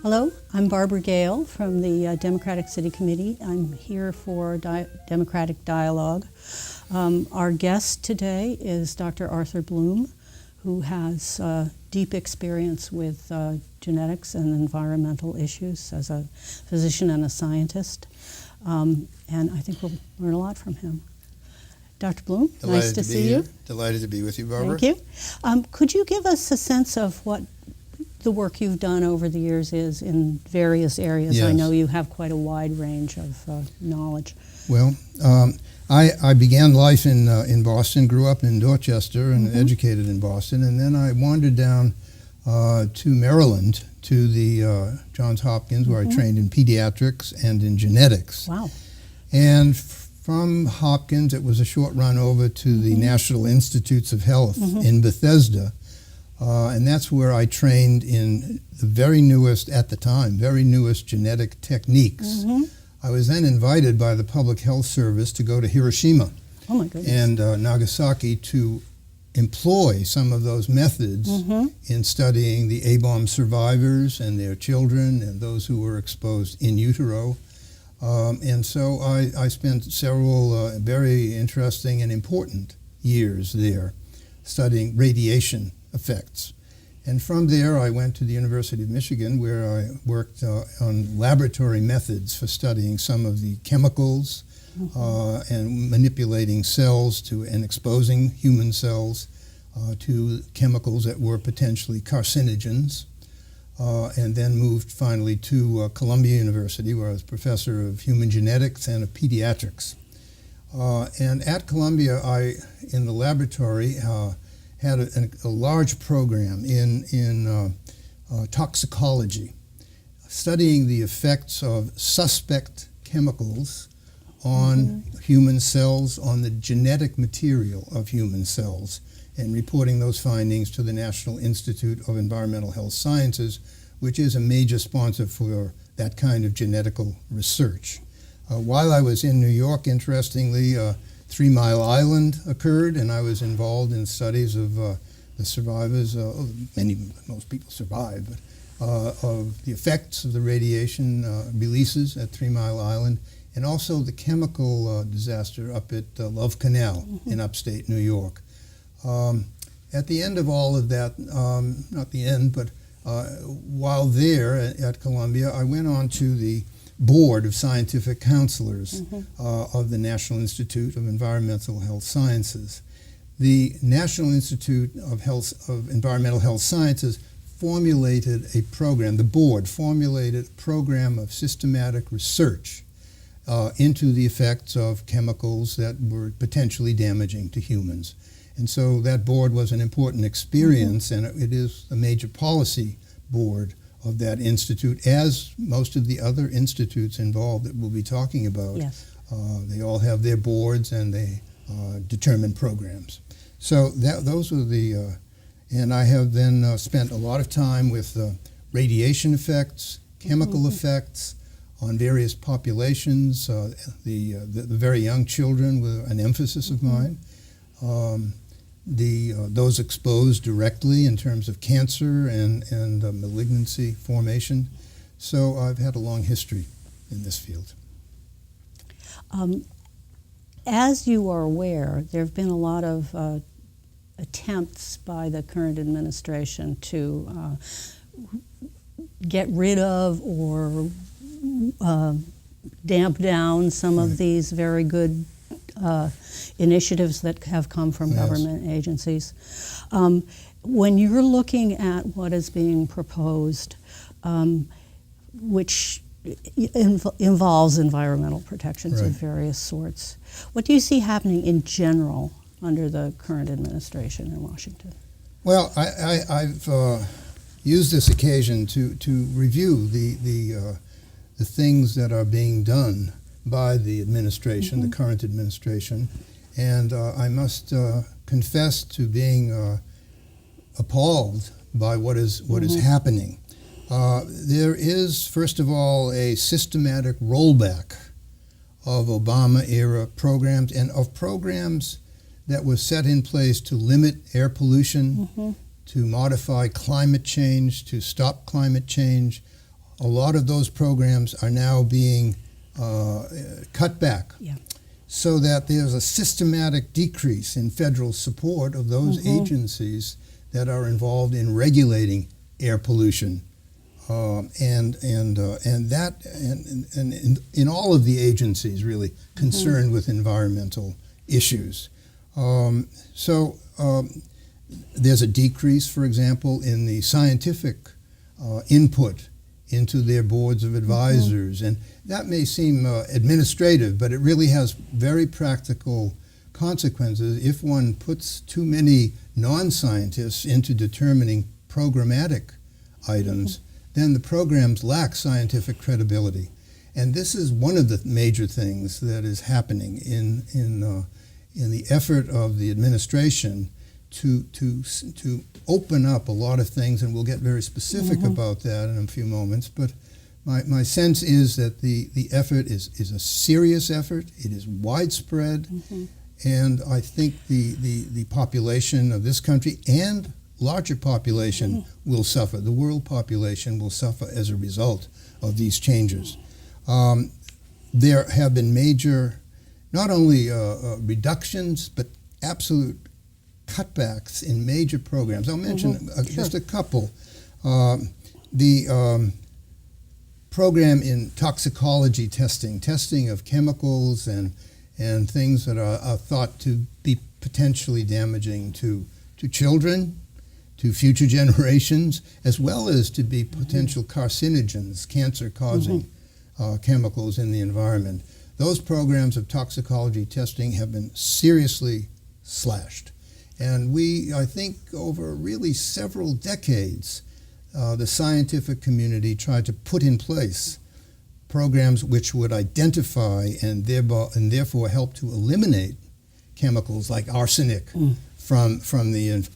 Hello, I'm Barbara Gale from the Democratic City Committee. I'm here for Democratic Dialogue. Our guest today is Dr. Arthur Bloom, who has deep experience with genetics and environmental issues as a physician and a scientist. And I think we'll learn a lot from him. Dr. Bloom, nice to see you. Delighted to be with you, Barbara. Thank you. Could you give us a sense of what the work you've done over the years is in various areas? Yes. I know you have quite a wide range of knowledge. Well, I began life in Boston, grew up in Dorchester and educated in Boston, and then I wandered down to Maryland to the Johns Hopkins, where I trained in pediatrics and in genetics. Wow. And from Hopkins, it was a short run over to the National Institutes of Health in Bethesda. And that's where I trained in the very newest, at the time, very newest genetic techniques. I was then invited by the Public Health Service to go to Hiroshima and Nagasaki to employ some of those methods in studying the A-bomb survivors and their children and those who were exposed in utero. And so I spent several very interesting and important years there studying radiation effects. And from there, I went to the University of Michigan, where I worked on laboratory methods for studying some of the chemicals and manipulating cells and exposing human cells to chemicals that were potentially carcinogens. And then moved finally to Columbia University, where I was professor of human genetics and of pediatrics. And at Columbia, in the laboratory, had a large program in toxicology, studying the effects of suspect chemicals on human cells, on the genetic material of human cells, and reporting those findings to the National Institute of Environmental Health Sciences, which is a major sponsor for that kind of genetical research. While I was in New York, interestingly, 3 Mile Island occurred, and I was involved in studies of the survivors. Most people survived, but of the effects of the radiation releases at 3 Mile Island, and also the chemical disaster up at Love Canal in upstate New York. At the end of all of that, not the end, but while there at Columbia, I went on to the board of scientific counselors of the National Institute of Environmental Health Sciences. The National Institute of Environmental Health Sciences formulated a program, the board formulated a program of systematic research into the effects of chemicals that were potentially damaging to humans. And so that board was an important experience, and it is a major policy board of that institute, as most of the other institutes involved that we'll be talking about. Yes. They all have their boards and they determine programs. So those were the, and I have then spent a lot of time with radiation effects, chemical effects on various populations. The very young children were an emphasis of mine. Those exposed directly in terms of cancer and malignancy formation. So I've had a long history in this field. As you are aware, there have been a lot of attempts by the current administration to get rid of or damp down some of these very good initiatives that have come from government agencies. When you're looking at what is being proposed, which involves environmental protections of various sorts, what do you see happening in general under the current administration in Washington? Well, I've used this occasion to review the things that are being done by the administration, the current administration, and I must confess to being appalled by what is happening. There is, first of all, a systematic rollback of Obama-era programs and of programs that were set in place to limit air pollution, to modify climate change, to stop climate change, a lot of those programs are now being cut back. Yeah. So that there's a systematic decrease in federal support of those agencies that are involved in regulating air pollution, and in all of the agencies really concerned with environmental issues. There's a decrease, for example, in the scientific input into their boards of advisors, and that may seem administrative, but it really has very practical consequences. If one puts too many non-scientists into determining programmatic items, then the programs lack scientific credibility. And this is one of the major things that is happening in the effort of the administration to open up a lot of things, and we'll get very specific about that in a few moments. But my sense is that the effort is a serious effort. It is widespread, and I think the population of this country and larger population will suffer. The world population will suffer as a result of these changes. There have been major, not only reductions, but absolute cutbacks in major programs. I'll mention just a couple. The program in toxicology testing of chemicals and things that are thought to be potentially damaging to children, to future generations, as well as to be potential carcinogens, cancer-causing chemicals in the environment. Those programs of toxicology testing have been seriously slashed. And I think over really several decades, the scientific community tried to put in place programs which would identify and therefore help to eliminate chemicals like arsenic from the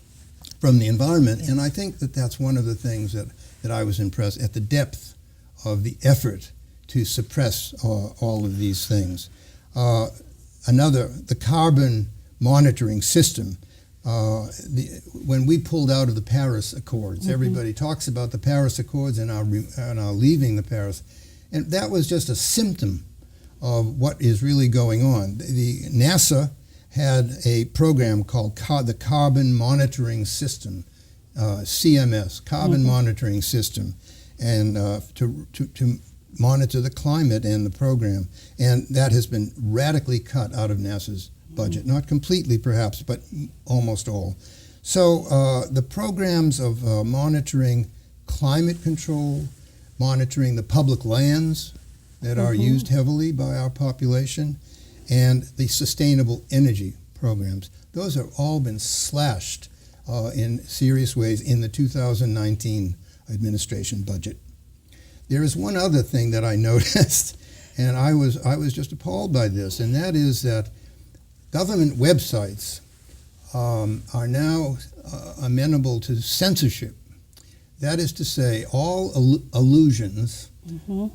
environment. And I think that's one of the things that I was impressed at, the depth of the effort to suppress all of these things. The carbon monitoring system. When we pulled out of the Paris Accords, everybody talks about the Paris Accords and are leaving the Paris, and that was just a symptom of what is really going on. The NASA had a program called the Carbon Monitoring System, CMS, Carbon Monitoring System, and to monitor the climate and the program, and that has been radically cut out of NASA's budget. Not completely, perhaps, but almost all. So the programs of monitoring climate control, monitoring the public lands that are used heavily by our population, and the sustainable energy programs, those have all been slashed in serious ways in the 2019 administration budget. There is one other thing that I noticed, and I was just appalled by this, and that is that government websites are now amenable to censorship. That is to say, all allusions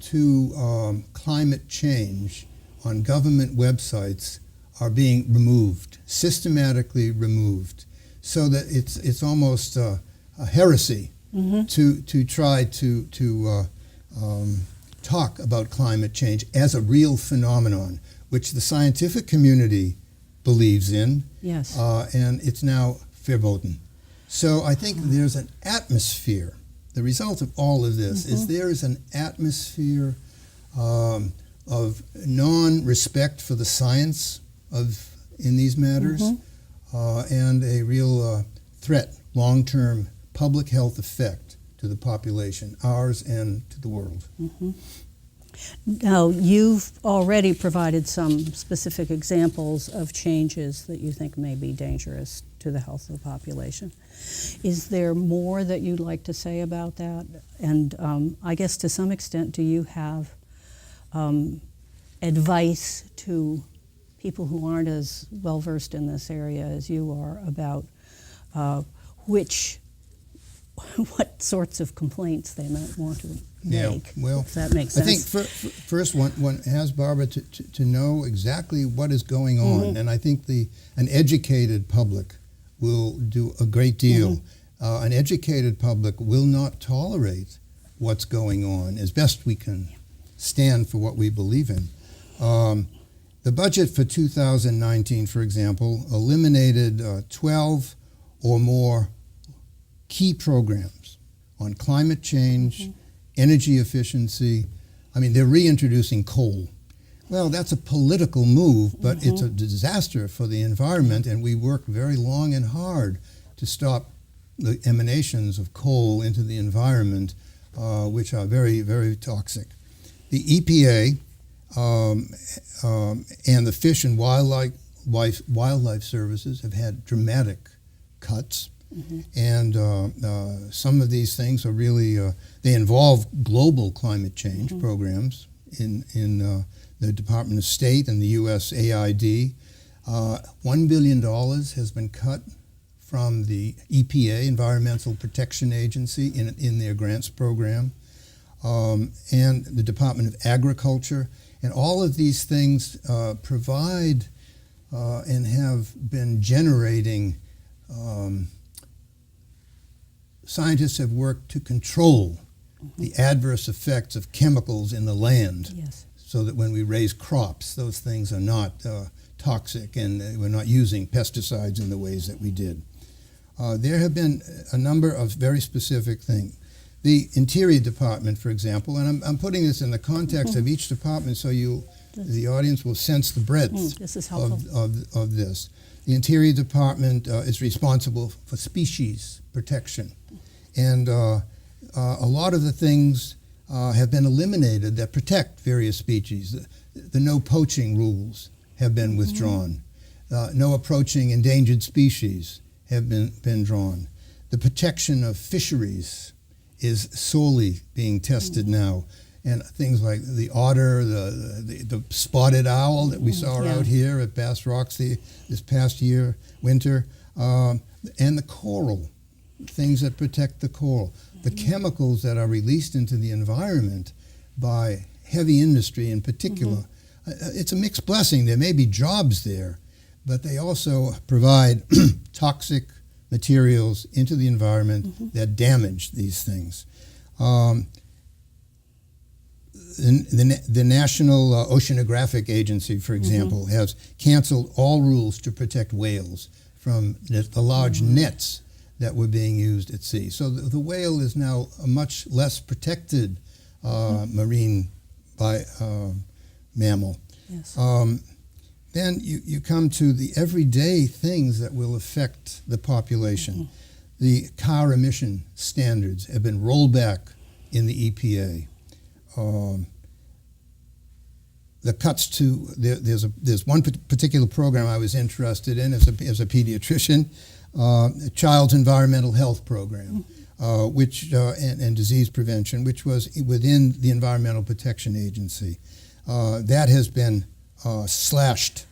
to climate change on government websites are being removed, systematically removed, so that it's almost a heresy to try to talk about climate change as a real phenomenon, which the scientific community believes in, and it's now verboten. So I think there's an atmosphere. The result of all of this is there is an atmosphere of non-respect for the science in these matters, and a real threat, long-term public health effect to the population, ours and to the world. Now, you've already provided some specific examples of changes that you think may be dangerous to the health of the population. Is there more that you'd like to say about that? And I guess to some extent, do you have advice to people who aren't as well versed in this area as you are about what sorts of complaints they might want to make? Well, if that makes sense. I think first one has, Barbara, to know exactly what is going on, and I think an educated public will do a great deal. An educated public will not tolerate what's going on as best we can stand for what we believe in. The budget for 2019, for example, eliminated 12 or more key programs on climate change, energy efficiency. I mean, they're reintroducing coal. Well, that's a political move, but it's a disaster for the environment, and we work very long and hard to stop the emanations of coal into the environment, which are very, very toxic. The EPA and the Fish and Wildlife Services have had dramatic cuts, and some of these things are really they involve global climate change programs in the Department of State and the USAID. $1 billion has been cut from the EPA, Environmental Protection Agency, in their grants program, and the Department of Agriculture. And all of these things provide and have been generating, scientists have worked to control the adverse effects of chemicals in the land, so that when we raise crops, those things are not toxic, and we're not using pesticides in the ways that we did. There have been a number of very specific things. The Interior Department, for example, and I'm putting this in the context of each department so the audience will sense the breadth This is helpful. of this. The Interior Department is responsible for species protection, and a lot of the things have been eliminated that protect various species. The no poaching rules have been withdrawn. No approaching endangered species have been drawn. The protection of fisheries is sorely being tested now. And things like the otter, the spotted owl that we saw out here at Bass Rocks this past winter, and the coral, things that protect the coral. The chemicals that are released into the environment by heavy industry in particular, it's a mixed blessing. There may be jobs there, but they also provide toxic materials into the environment that damage these things. The National Oceanographic Agency, for example, has canceled all rules to protect whales from the large nets that were being used at sea. So the whale is now a much less protected marine mammal. Yes. Then you come to the everyday things that will affect the population. The car emission standards have been rolled back in the EPA. The cuts to there's one particular program I was interested in as a pediatrician, Child's Environmental Health Program, which and disease prevention, which was within the Environmental Protection Agency. That has been slashed.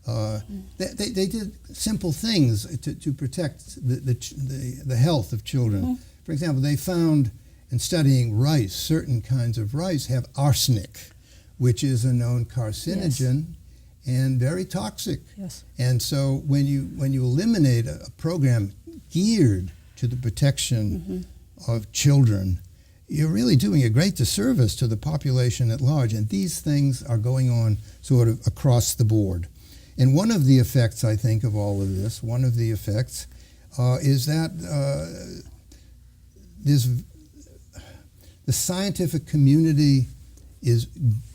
They did simple things to protect the health of children. For example, they found in studying rice, certain kinds of rice have arsenic, which is a known carcinogen and very toxic. Yes. And so when you eliminate a program geared to the protection of children, you're really doing a great disservice to the population at large. And these things are going on sort of across the board. And one of the effects, I think, of all of this, is that the scientific community is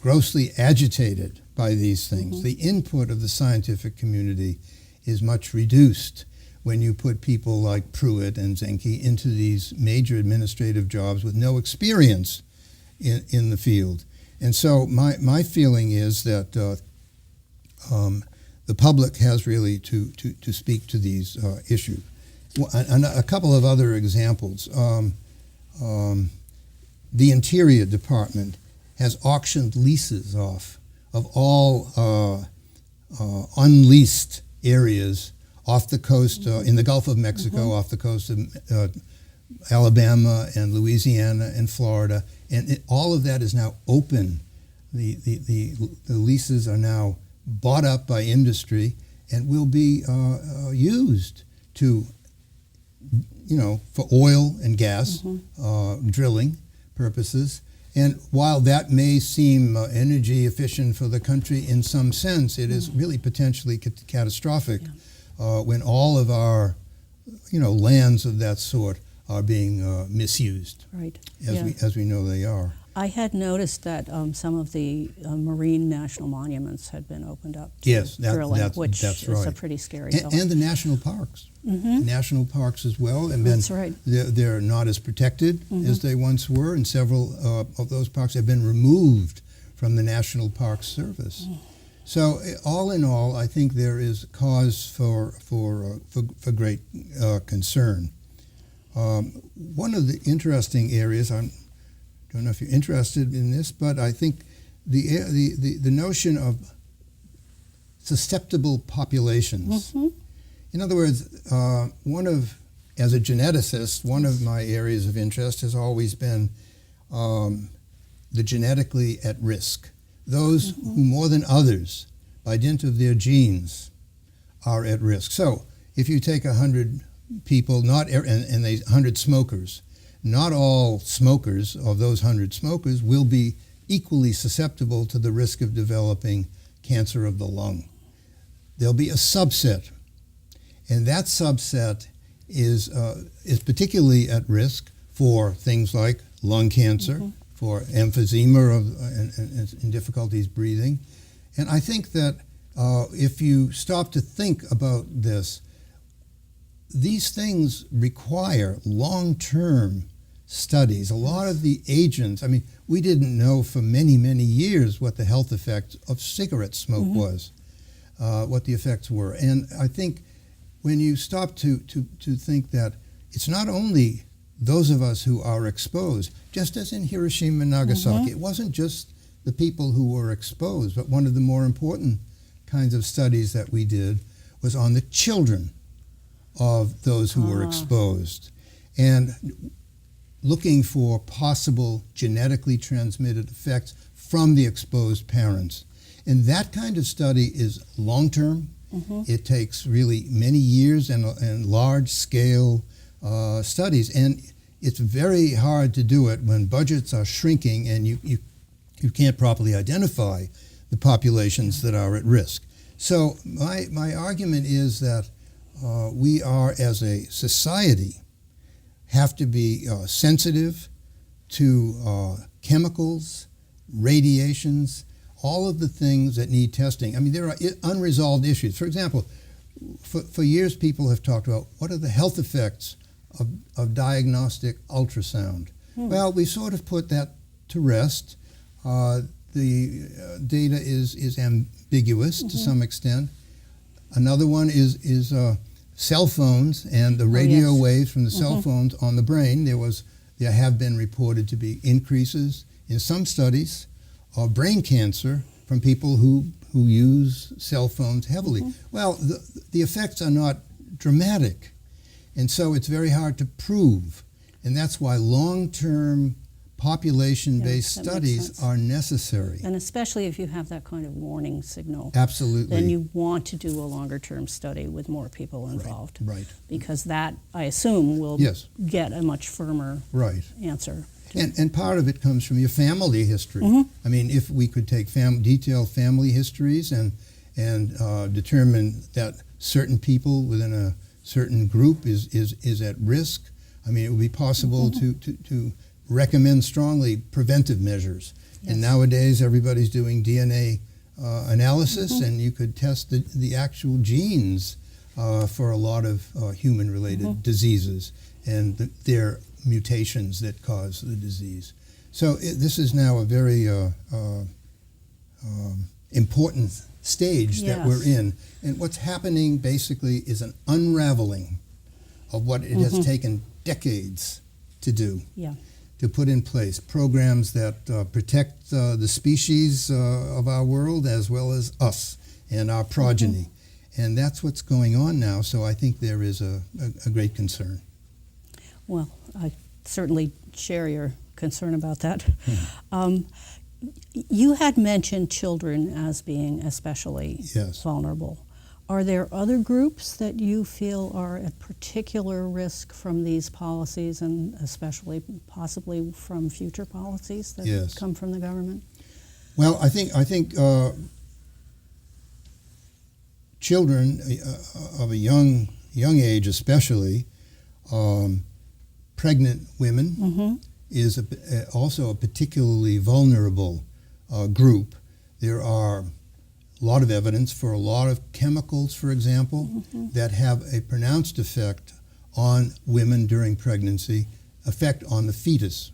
grossly agitated by these things. The input of the scientific community is much reduced when you put people like Pruitt and Zenke into these major administrative jobs with no experience in the field. And so my feeling is that the public has really to speak to these issues. And a couple of other examples. The Interior Department has auctioned leases off of all unleased areas off the coast, in the Gulf of Mexico, off the coast of Alabama and Louisiana and Florida. And all of that is now open. The leases are now bought up by industry and will be used to, for oil and gas drilling, purposes. And while that may seem energy efficient for the country in some sense, it is really potentially catastrophic when all of our, lands of that sort are being misused, Right. as we know they are. I had noticed that some of the marine national monuments had been opened up to Yes, drilling, that's which is right. a pretty scary thought. And the national parks. National parks as well. And That's right. They're not as protected as they once were, and several of those parks have been removed from the National Park Service. So all in all, I think there is cause for great concern. One of the interesting areas, I don't know if you're interested in this, but I think the notion of susceptible populations. In other words, as a geneticist, one of my areas of interest has always been the genetically at risk. Those who more than others, by dint of their genes, are at risk. So if you take 100 people, and 100 smokers, not all smokers of those 100 smokers will be equally susceptible to the risk of developing cancer of the lung. There'll be a subset, and that subset is particularly at risk for things like lung cancer, for emphysema and difficulties breathing. And I think that if you stop to think about this, these things require long-term studies. A lot of the agents, we didn't know for many, many years what the health effects of cigarette smoke was, what the effects were. And I think when you stop to think that it's not only those of us who are exposed, just as in Hiroshima and Nagasaki, it wasn't just the people who were exposed, but one of the more important kinds of studies that we did was on the children of those who were exposed, and looking for possible genetically transmitted effects from the exposed parents. And that kind of study is long-term. It takes really many years and large-scale studies, and it's very hard to do it when budgets are shrinking and you can't properly identify the populations that are at risk. So my argument is that we are, as a society, have to be sensitive to chemicals, radiations, all of the things that need testing. There are unresolved issues. For example, for years people have talked about what are the health effects of diagnostic ultrasound. Well, we sort of put that to rest. The data is ambiguous to some extent. Another one is cell phones and the radio waves from the cell phones on the brain. There have been reported to be increases in some studies of brain cancer from people who use cell phones heavily. Well, the effects are not dramatic, and so it's very hard to prove, and that's why long-term population-based studies are necessary. And especially if you have that kind of warning signal. Absolutely. Then you want to do a longer-term study with more people involved. Right. Because that, I assume, will get a much firmer answer. And part of it comes from your family history. If we could take detailed family histories and determine that certain people within a certain group is at risk, it would be possible to recommend strongly preventive measures. And nowadays everybody's doing DNA analysis, and you could test the actual genes for a lot of human-related diseases and their mutations that cause the disease. So this is now a very important stage that we're in. And what's happening basically is an unraveling of what it has taken decades to do. To put in place programs that protect the species of our world as well as us and our progeny. And that's what's going on now, so I think there is a great concern. Well, I certainly share your concern about that. You had mentioned children as being especially vulnerable. Are there other groups that you feel are at particular risk from these policies, and especially possibly from future policies that Yes. come from the government? Well, I think children of a young age, especially pregnant women, is also a particularly vulnerable group. There are a lot of evidence for a lot of chemicals, for example, that have a pronounced effect on women during pregnancy, effect on the fetus,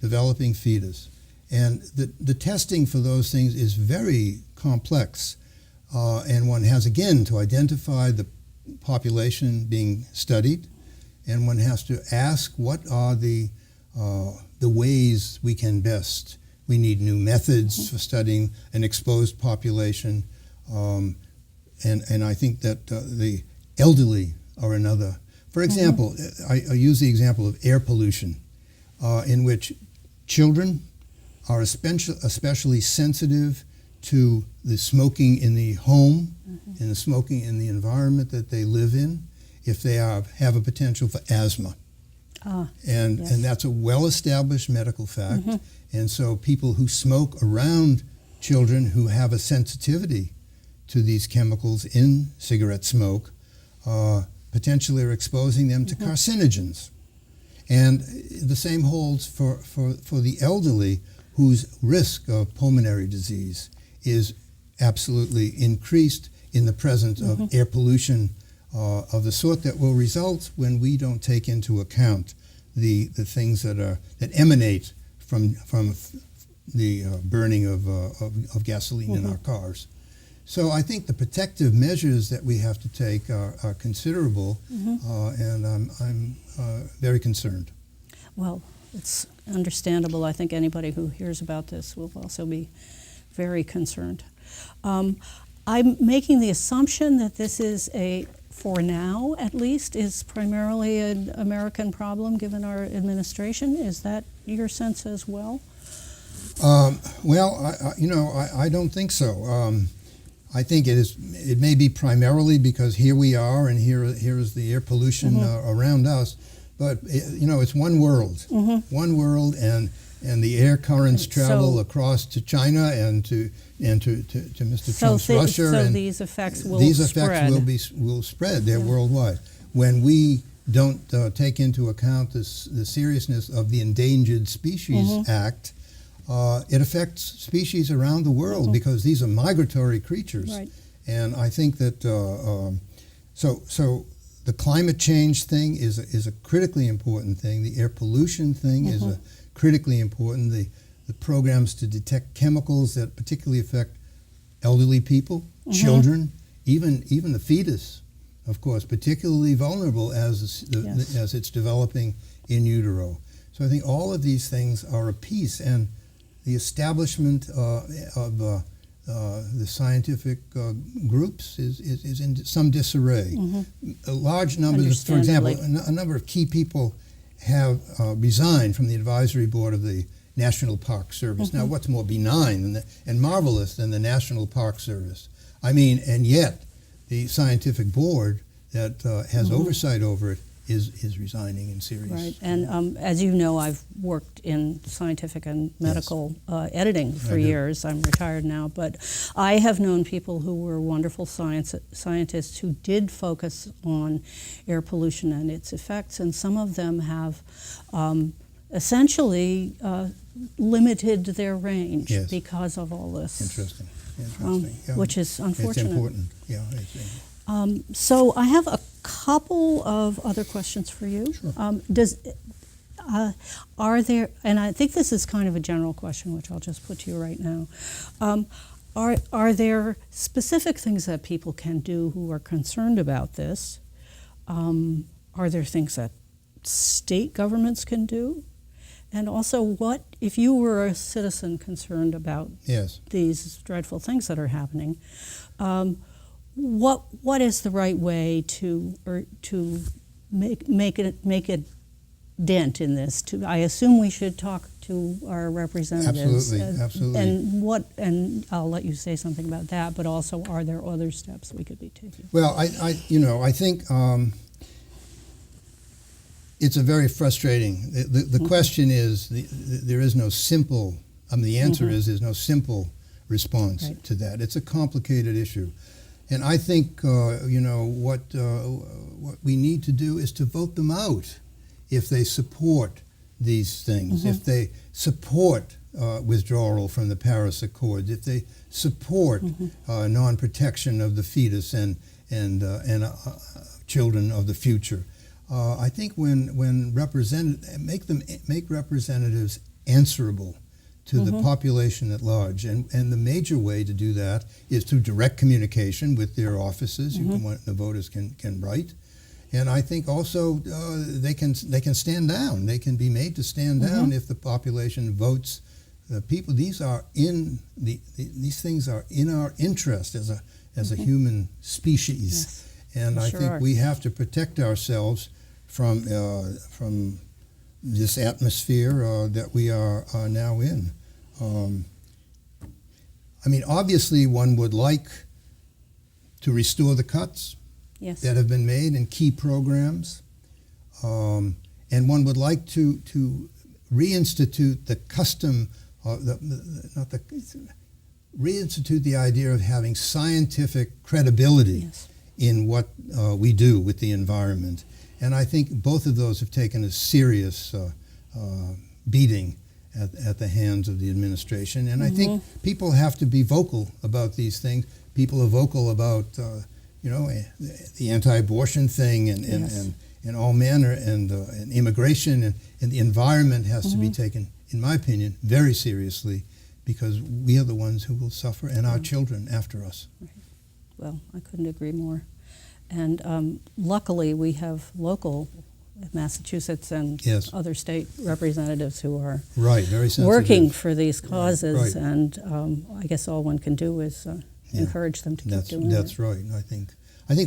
developing fetus. And the testing for those things is very complex. And one has, again, to identify the population being studied, and one has to ask what are the ways we can best. We need new methods for studying an exposed population, and I think that the elderly are another. For example, I use the example of air pollution, in which children are especially sensitive to the smoking in the home and the smoking in the environment that they live in if they have a potential for asthma. And that's a well-established medical fact. And so people who smoke around children who have a sensitivity to these chemicals in cigarette smoke potentially are exposing them to carcinogens. And the same holds for the elderly, whose risk of pulmonary disease is absolutely increased in the presence of air pollution of the sort that will result when we don't take into account the things that emanate from the burning of gasoline in our cars. So I think the protective measures that we have to take are considerable, and I'm very concerned. Well, it's understandable. I think anybody who hears about this will also be very concerned. I'm making the assumption that this is for now at least, is primarily an American problem given our administration. Is that your sense as well? Well, I don't think so. I think it may be primarily because here we are, and here is the air pollution around us. But it's one world, and the air currents travel across to China and to Mr. Trump's Russia. So and these effects will will spread. They're worldwide. When we don't take into account the seriousness of the Endangered Species Act, it affects species around the world because these are migratory creatures. Right. And I think that so the climate change thing is a critically important thing. The air pollution thing is a critically important. The programs to detect chemicals that particularly affect elderly people, children, even the fetus, of course, particularly vulnerable as it's developing in utero. So I think all of these things are a piece, and the establishment of the scientific groups is in some disarray. A large number, for example, a number of key people have resigned from the advisory board of the National Park Service. Now, what's more benign and marvelous than the National Park Service? I mean, and yet the scientific board that has oversight over it is resigning in serious. Right, and as you know, I've worked in scientific and medical editing for years. I'm retired now, but I have known people who were wonderful scientists who did focus on air pollution and its effects, and some of them have essentially limited their range because of all this. Interesting. Which is unfortunate. It's important. So I have a couple of other questions for you. Sure. Are there, and I think this is kind of a general question, which I'll just put to you right now. Are there specific things that people can do who are concerned about this? Are there things that state governments can do? And also, what if you were a citizen concerned about these dreadful things that are happening? What is the right way to make it dent in this. I assume we should talk to our representatives. Absolutely. And I'll let you say something about that, but also, are there other steps we could be taking? Well, I think it's a very frustrating. The question is, there is no simple. The answer is there's no simple response to that. It's a complicated issue, and I think what we need to do is to vote them out if they support these things, if they support withdrawal from the Paris Accords, if they support non-protection of the fetus and children of the future. I think when make representatives answerable to the population at large, and the major way to do that is through direct communication with their offices. The voters can write, and I think also they can stand down. They can be made to stand down if the population votes. People, these things are in our interest as a human species, and I think we have to protect ourselves from this atmosphere that we are now in. Obviously, one would like to restore the cuts that have been made in key programs, and one would like to reinstitute the custom, reinstitute the idea of having scientific credibility in what we do with the environment. And I think both of those have taken a serious beating at the hands of the administration. And I think people have to be vocal about these things. People are vocal about, the anti-abortion thing and all manner and immigration and the environment has to be taken, in my opinion, very seriously, because we are the ones who will suffer and our children after us. Right. Well, I couldn't agree more. And luckily, we have local Massachusetts and other state representatives who are very working for these causes. Right. And I guess all one can do is encourage them to keep doing it. That's right. I think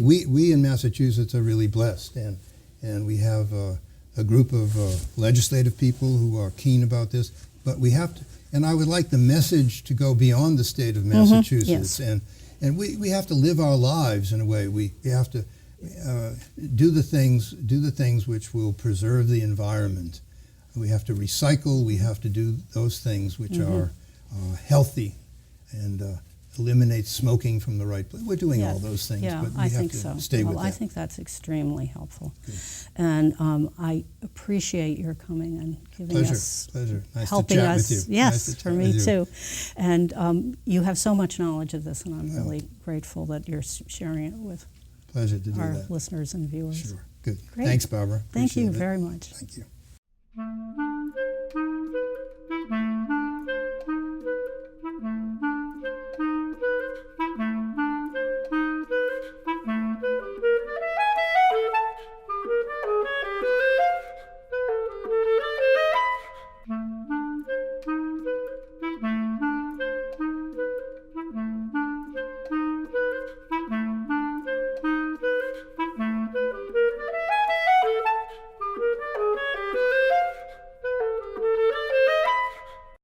we in Massachusetts are really blessed, and we have a group of legislative people who are keen about this. But we have to, and I would like the message to go beyond the state of Massachusetts, and we have to live our lives in a way. We have to do the things which will preserve the environment. We have to recycle. We have to do those things which are healthy and eliminate smoking from the right place. We're doing all those things, but we have to stay with that. I think that's extremely helpful. Good. And I appreciate your coming and giving us, pleasure. Nice helping to chat us. with you. Yes, nice to for chat me with you. too. And you have so much knowledge of this, and I'm really grateful that you're sharing it with Pleasure to do our that. listeners and viewers. Sure. Good. Great. Thanks, Barbara. Thank you Appreciate it. very much. Thank you.